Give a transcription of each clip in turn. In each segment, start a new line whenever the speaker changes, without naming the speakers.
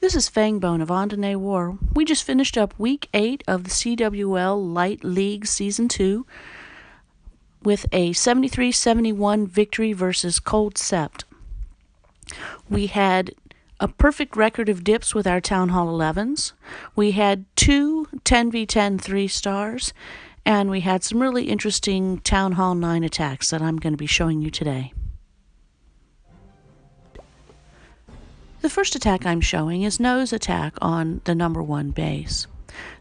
This is Fangbone of AndûnëWar. We just finished up Week 8 of the CWL LIte League Season 2 with a 73-71 victory versus Cold Sept. We had a perfect record of dips with our Town Hall 11s. We had two 10v10 3-stars, and we had some really interesting Town Hall 9 attacks that I'm going to be showing you today. The first attack I'm showing is No's attack on the number 1 base.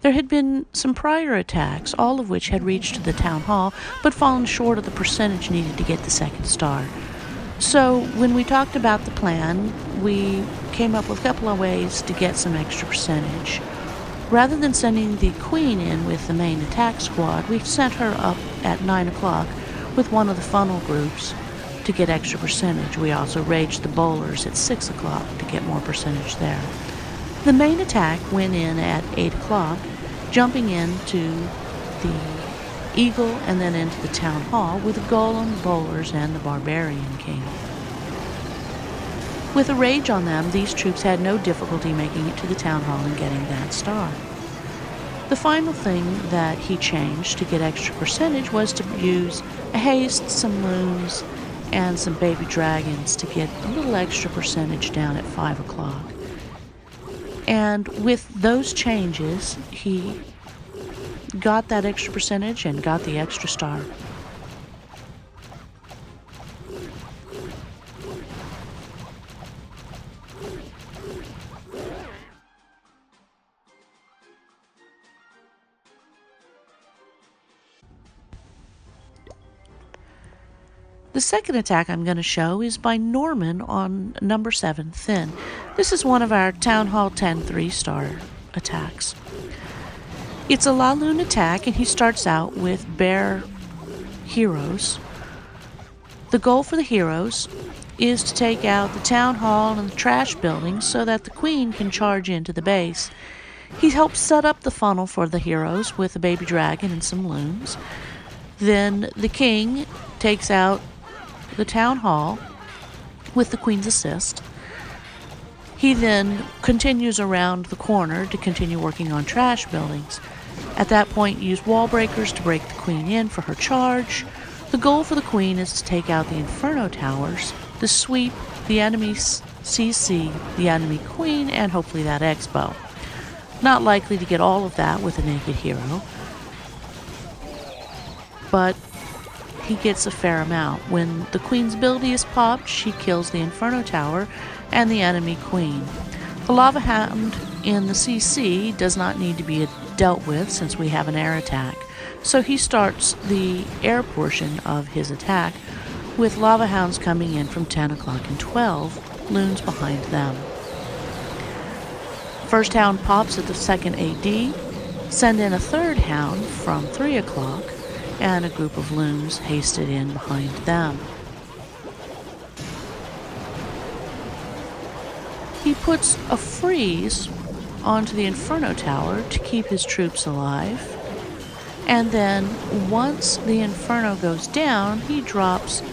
There had been some prior attacks, all of which had reached the Town Hall, but fallen short of the percentage needed to get the 2nd star. So when we talked about the plan, we came up with a couple of ways to get some extra percentage. Rather than sending the Queen in with the main attack squad, we sent her up at 9 o'clock with one of the funnel groups to get extra percentage. We also raged the bowlers at 6 o'clock to get more percentage there. The main attack went in at 8 o'clock, jumping into the Eagle and then into the Town Hall with the Golem, bowlers, and the Barbarian King. With a rage on them, these troops had no difficulty making it to the Town Hall and getting that star. The final thing that he changed to get extra percentage was to use a haste, some loons, and some baby dragons to get a little extra percentage down at 5 o'clock. And with those changes, he got that extra percentage and got the extra star. The second attack I'm going to show is by Norman on number 7 Thin. This is one of our Town Hall 10 3-star attacks. It's a La Lune attack, and he starts out with bear heroes. The goal for the heroes is to take out the Town Hall and the trash buildings so that the Queen can charge into the base. He helps set up the funnel for the heroes with a baby dragon and some loons. Then the King takes out the Town Hall with the Queen's assist. He then continues around the corner to continue working on trash buildings. At that point, use wall breakers to break the Queen in for her charge. The goal for the Queen is to take out the Inferno Towers, the sweep, the enemy CC, the enemy Queen, and hopefully that Expo. Not likely to get all of that with a naked hero, but he gets a fair amount. When the Queen's ability is popped, she kills the Inferno Tower and the enemy Queen. The Lava Hound in the CC does not need to be dealt with since we have an air attack, so he starts the air portion of his attack with Lava Hounds coming in from 10 o'clock and 12, loons behind them. First Hound pops at the second AD, send in a third Hound from 3 o'clock, and a group of loons hasted in behind them. He puts a freeze onto the Inferno Tower to keep his troops alive, and then once the Inferno goes down, he drops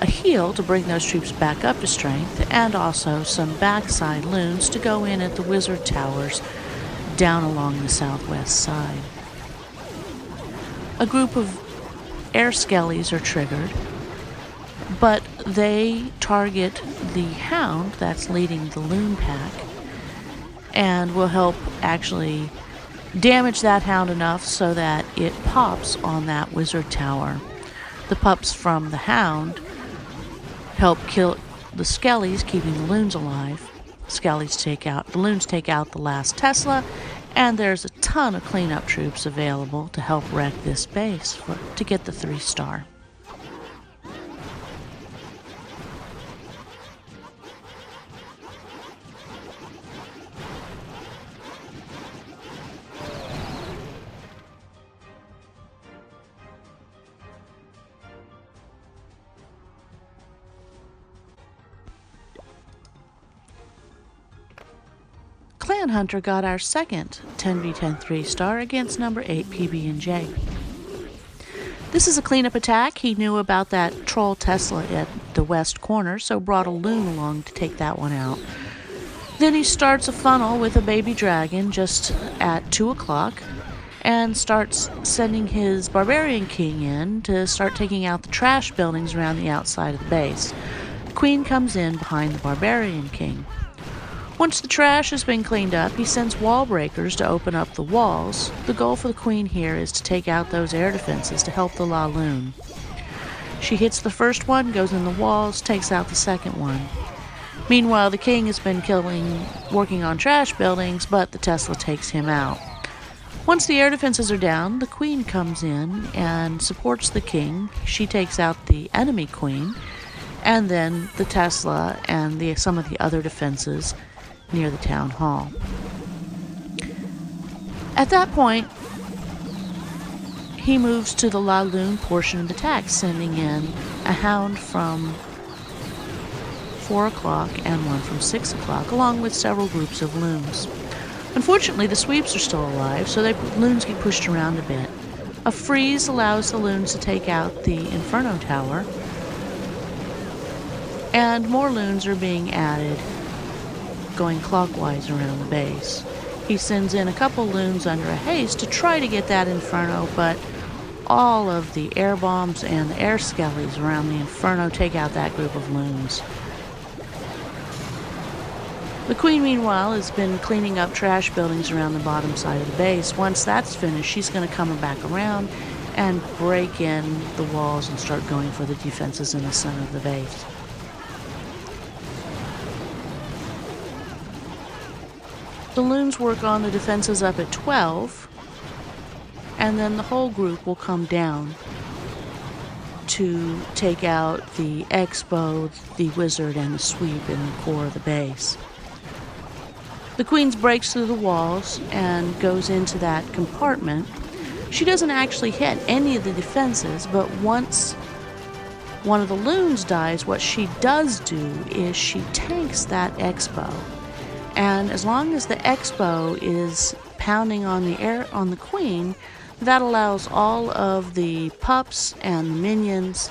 a heal to bring those troops back up to strength, and also some backside loons to go in at the Wizard Towers down along the southwest side. A group of air skellies are triggered, but they target the Hound that's leading the loon pack and will help actually damage that Hound enough so that it pops on that Wizard Tower. The pups from the Hound help kill the skellies, keeping the loons alive. The loons take out the last Tesla, and there's a ton of cleanup troops available to help wreck this base to get the 3-star. Clan Hunter got our second 10v10 3-star against number 8 PB&J. This is a cleanup attack. He knew about that troll Tesla at the west corner, so brought a loon along to take that one out. Then he starts a funnel with a baby dragon just at 2 o'clock and starts sending his barbarian king in to start taking out the trash buildings around the outside of the base. The queen comes in behind the barbarian king. Once the trash has been cleaned up, he sends wall breakers to open up the walls. The goal for the queen here is to take out those air defenses to help the Laloon. She hits the first one, goes in the walls, takes out the second one. Meanwhile, the king has been working on trash buildings, but the Tesla takes him out. Once the air defenses are down, the queen comes in and supports the king. She takes out the enemy queen, and then the Tesla and some of the other defenses near the town hall. At that point, he moves to the Laloon portion of the attack, sending in a hound from 4 o'clock and one from 6 o'clock, along with several groups of loons. Unfortunately, the sweeps are still alive, so the loons get pushed around a bit. A freeze allows the loons to take out the Inferno Tower, and more loons are being added, going clockwise around the base. He sends in a couple loons under a haste to try to get that Inferno, but all of the air bombs and the air skellies around the Inferno take out that group of loons. The queen, meanwhile, has been cleaning up trash buildings around the bottom side of the base. Once that's finished, she's going to come back around and break in the walls and start going for the defenses in the center of the base. The loons work on the defenses up at 12, and then the whole group will come down to take out the Expo, the Wizard, and the Sweep in the core of the base. The queen breaks through the walls and goes into that compartment. She doesn't actually hit any of the defenses, but once one of the loons dies, what she does do is she tanks that Expo. And as long as the Expo is pounding on the queen, that allows all of the pups and the minions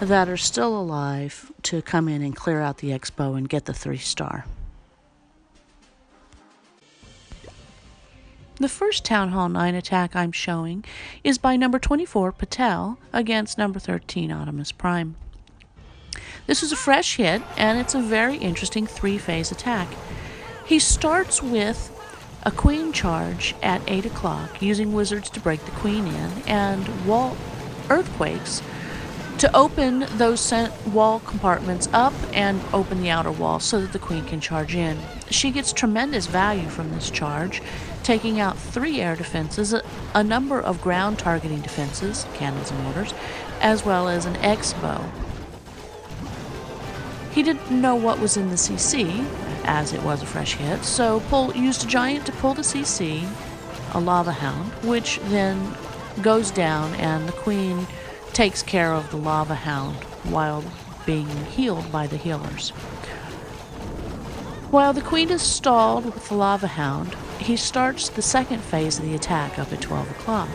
that are still alive to come in and clear out the Expo and get the 3-star. The first Town Hall 9 attack I'm showing is by number 24, Patel, against number 13, Optimus Prime. This is a fresh hit, and it's a very interesting 3-phase attack. He starts with a queen charge at 8 o'clock, using wizards to break the queen in, and wall earthquakes to open those wall compartments up and open the outer wall so that the queen can charge in. She gets tremendous value from this charge, taking out 3 air defenses, a number of ground targeting defenses, cannons and mortars, as well as an Expo. He didn't know what was in the CC, as it was a fresh hit, so used a giant to pull the CC, a lava hound, which then goes down and the queen takes care of the lava hound while being healed by the healers. While the queen is stalled with the lava hound, he starts the second phase of the attack up at 12 o'clock.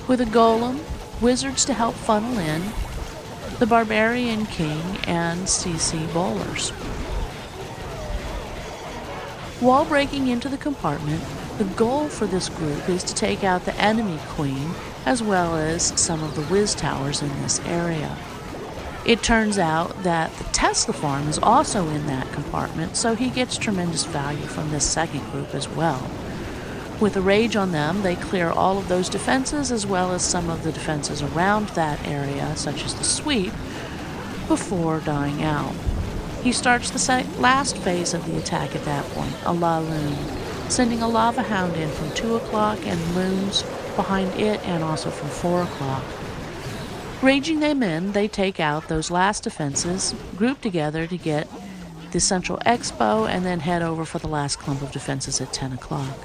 With a golem, wizards to help funnel in, the barbarian king, and CC bowlers. While breaking into the compartment, the goal for this group is to take out the enemy queen as well as some of the whiz towers in this area. It turns out that the Tesla farm is also in that compartment, so he gets tremendous value from this second group as well. With a rage on them, they clear all of those defenses as well as some of the defenses around that area, such as the sweep, before dying out. He starts the last phase of the attack at that point, a Laloon, sending a lava hound in from 2 o'clock and loons behind it and also from 4 o'clock. Raging them in, they take out those last defenses, group together to get the central Expo, and then head over for the last clump of defenses at 10 o'clock.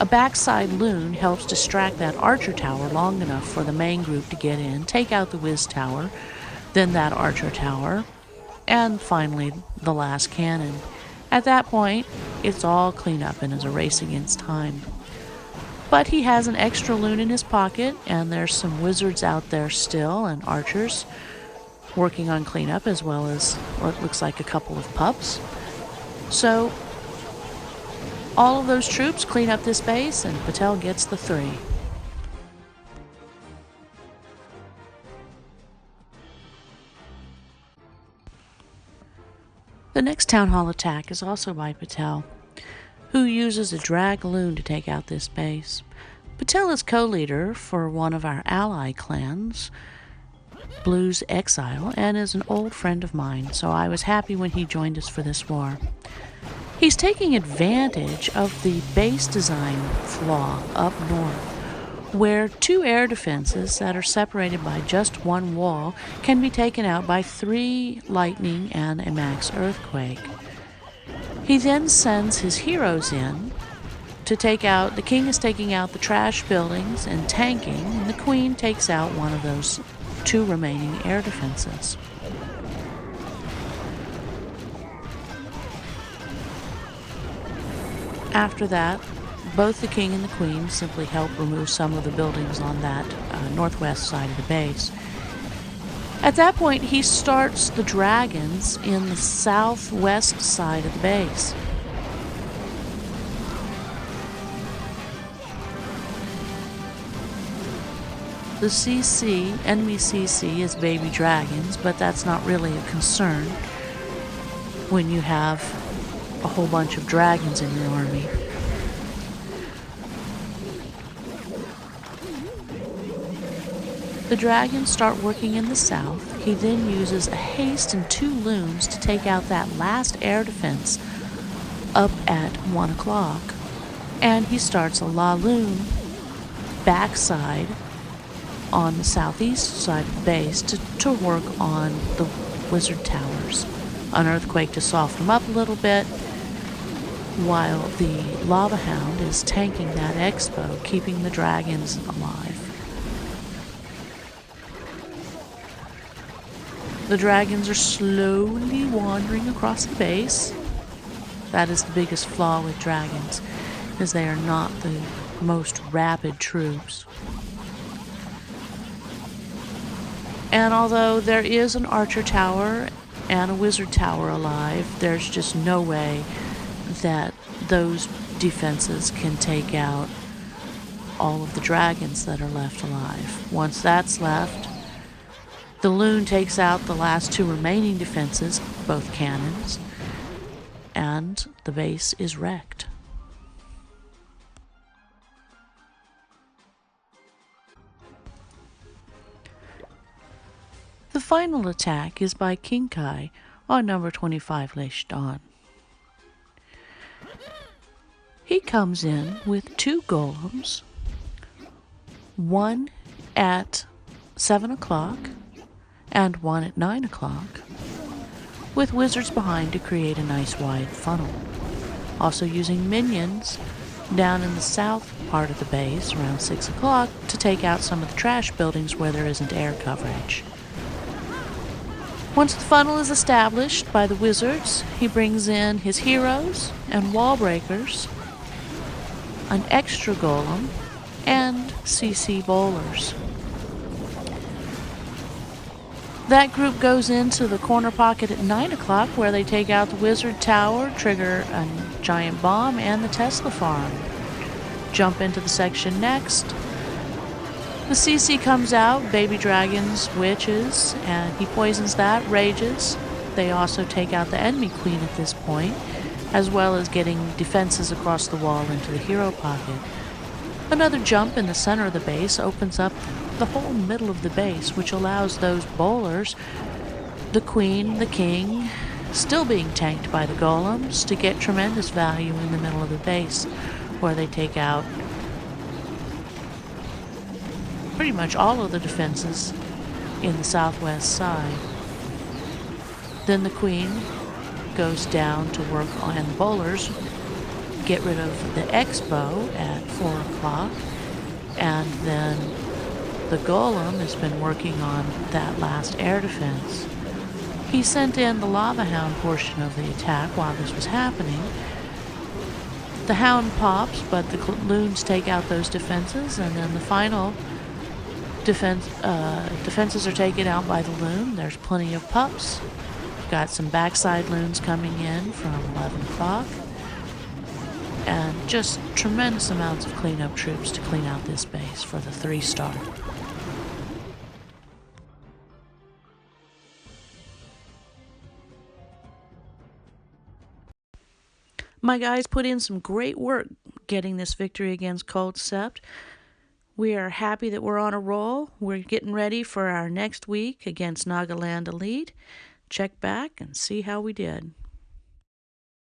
A backside loon helps distract that archer tower long enough for the main group to get in, take out the whiz tower, then that archer tower, and finally the last cannon. At that point, it's all cleanup and is a race against time. But he has an extra loon in his pocket, and there's some wizards out there still, and archers working on cleanup, as well as what looks like a couple of pups. So All of those troops clean up this base, and Patel gets the 3. The next town hall attack is also by Patel, who uses a Dragaloon to take out this base. Patel is co-leader for one of our ally clans, Blue's Exile, and is an old friend of mine, so I was happy when he joined us for this war. He's taking advantage of the base design flaw up north, where 2 air defenses that are separated by just 1 wall can be taken out by 3 lightning and a max earthquake. He then sends his heroes in to take out, the king is taking out the trash buildings and tanking, and the queen takes out one of those 2 remaining air defenses. After that, both the king and the queen simply help remove some of the buildings on that northwest side of the base. At that point, he starts the dragons in the southwest side of the base. The CC, enemy CC, is baby dragons, but that's not really a concern when you have a whole bunch of dragons in your army. The dragons start working in the south. He then uses a haste and 2 loons to take out that last air defense up at 1 o'clock. And he starts a La Loon backside on the southeast side of the base to work on the wizard towers. An earthquake to soften them up a little bit, while the lava hound is tanking that expo, keeping the dragons alive. The dragons are slowly wandering across the base. That is the biggest flaw with dragons, is they are not the most rapid troops. And although there is an archer tower and a wizard tower alive, there's just no way that those defenses can take out all of the dragons that are left alive. Once that's left, the loon takes out the last 2 remaining defenses, both cannons, and the base is wrecked. The final attack is by King Kai on number 25 Leishdan. He comes in with 2 golems, one at 7 o'clock and one at 9 o'clock, with wizards behind to create a nice wide funnel. Also using minions down in the south part of the base around 6 o'clock to take out some of the trash buildings where there isn't air coverage. Once the funnel is established by the wizards, he brings in his heroes and wall breakers, an extra golem, and CC bowlers. That group goes into the corner pocket at 9 o'clock where they take out the wizard tower, trigger a giant bomb, and the Tesla farm. Jump into the section next. The CC comes out, baby dragons, witches, and he poisons that, rages. They also take out the enemy queen at this point, as well as getting defenses across the wall into the hero pocket. Another jump in the center of the base opens up the whole middle of the base, which allows those bowlers, the queen, the king, still being tanked by the golems, to get tremendous value in the middle of the base, where they take out pretty much all of the defenses in the southwest side. Then the queen goes down to work on, and the bowlers get rid of the expo at 4 o'clock, and then the golem has been working on that last air defense. He sent in the lava hound portion of the attack while this was happening. The hound pops, but the loons take out those defenses, and then the final defenses are taken out by the loon. There's plenty of pups. We've got some backside loons coming in from 11 o'clock. and just tremendous amounts of cleanup troops to clean out this base for the 3-star. My guys put in some great work getting this victory against Cold Sept. We are happy that we're on a roll. We're getting ready for our next week against CWL Elite. Check back and see how we did.